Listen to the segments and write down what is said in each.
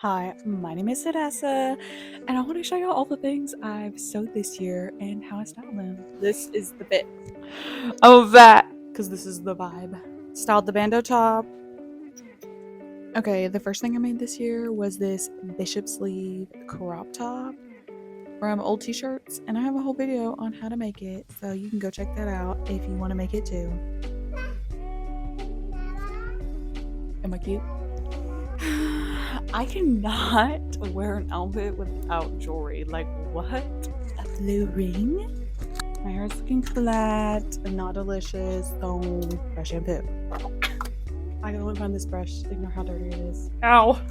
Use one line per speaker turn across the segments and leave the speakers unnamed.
Hi, my name is Sedessa, and I want to show you all the things I've sewed this year and how I styled them. This is the fit of that, because this is the vibe. Styled the bandeau top. Okay, the first thing I made this year was this bishop sleeve crop top from old t-shirts, and I have a whole video on how to make it, so you can go check that out if you want to make it too. Am I cute? I cannot wear an outfit without jewelry. Like, what? A blue ring? My hair is looking flat and not delicious, so brush shampoo. I can only find this brush. Ignore how dirty it is. Ow!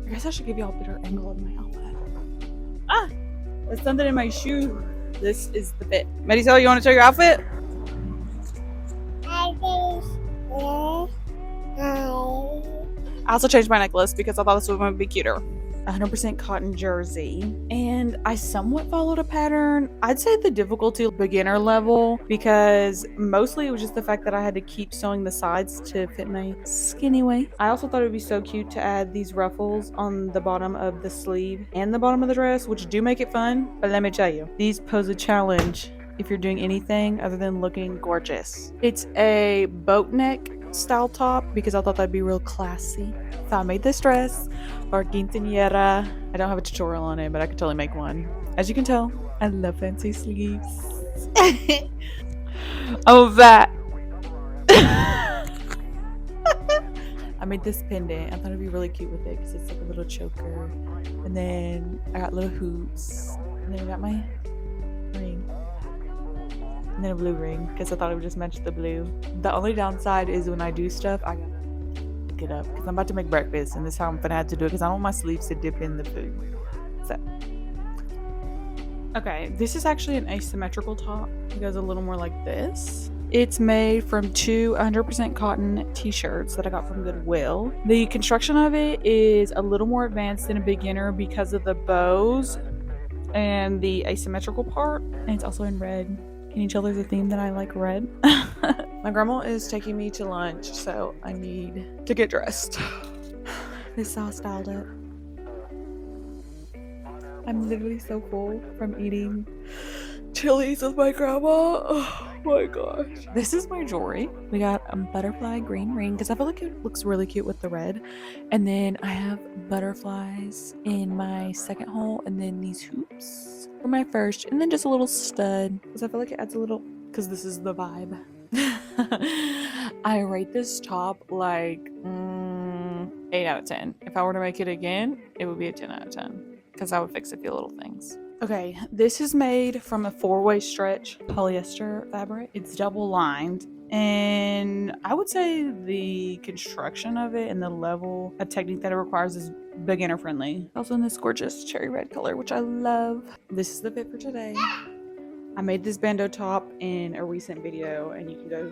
I guess I should give y'all a better angle of my outfit. Ah! There's something in my shoe. This is the fit. Marisol, you want to show your outfit? I also changed my necklace because I thought this one would be cuter. 100% cotton jersey, and I somewhat followed a pattern. I'd say the difficulty beginner level, because mostly it was just the fact that I had to keep sewing the sides to fit my skinny waist. I also thought it would be so cute to add these ruffles on the bottom of the sleeve and the bottom of the dress, which do make it fun, but let me tell you, these pose a challenge if you're doing anything other than looking gorgeous. It's a boat neck style top because I thought that'd be real classy. So I made this dress for quinceañera. I don't have a tutorial on it, but I could totally make one. As you can tell, I love fancy sleeves. Oh, that. I made this pendant. I thought it'd be really cute with it because it's like a little choker. And then I got little hoops. And then I got my ring. And then a blue ring because I thought it would just match the blue. The only downside is when I do stuff, I gotta pick it up because I'm about to make breakfast, and this is how I'm gonna have to do it because I don't want my sleeves to dip in the food. So, okay, this is actually an asymmetrical top. It goes a little more like this. It's made from two 100% cotton t-shirts that I got from Goodwill. The construction of it is a little more advanced than a beginner because of the bows and the asymmetrical part, and it's also in red. Can you tell there's a theme that I like red? My grandma is taking me to lunch, so I need to get dressed. This is how I styled it. I'm literally so full from eating chilies with my grandma. Oh my gosh. This is my jewelry. We got a butterfly green ring because I feel like it looks really cute with the red. And then I have butterflies in my second hole, and then these hoops for my first, and then just a little stud because I feel like it adds a little, because this is the vibe. I rate this top like 8 out of 10. If I were to make it again, it would be a 10 out of 10 because I would fix a few little things. Okay, this is made from a 4-way stretch polyester fabric. It's double lined, and I would say the construction of it and the level of technique that it requires is beginner friendly. Also in this gorgeous cherry red color, which I love. This is the fit for today. I made this bandeau top in a recent video, and you can go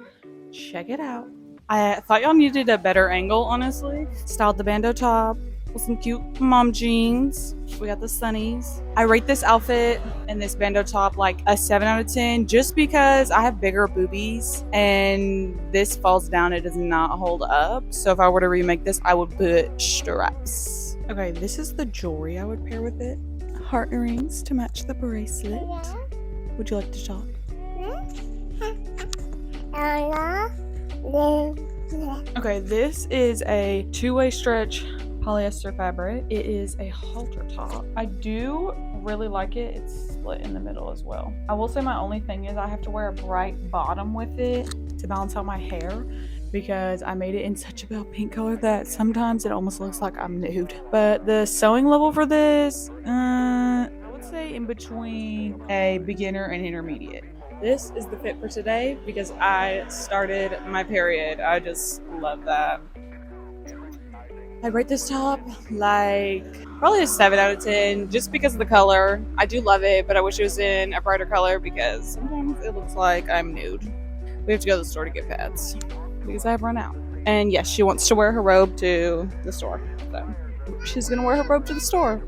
check it out. I thought y'all needed a better angle, honestly. Styled the bandeau top with some cute mom jeans. We got the sunnies. I rate this outfit and this bandeau top like a 7 out of 10 just because I have bigger boobies and this falls down. It does not hold up. So if I were to remake this, I would put straps. Okay, this is the jewelry I would pair with it. Heart earrings to match the bracelet. Would you like to talk? Okay, this is a 2-way stretch polyester fabric. It is a halter top. I do really like it. It's split in the middle as well. I will say my only thing is I have to wear a bright bottom with it to balance out my hair because I made it in such a pale pink color that sometimes it almost looks like I'm nude. But the sewing level for this, I would say in between a beginner and intermediate. This is the fit for today because I started my period. I just love that. I rate this top like probably a 7 out of 10 just because of the color. I do love it, but I wish it was in a brighter color because sometimes it looks like I'm nude. We have to go to the store to get pads because I have run out. And yes, she wants to wear her robe to the store. So she's gonna wear her robe to the store.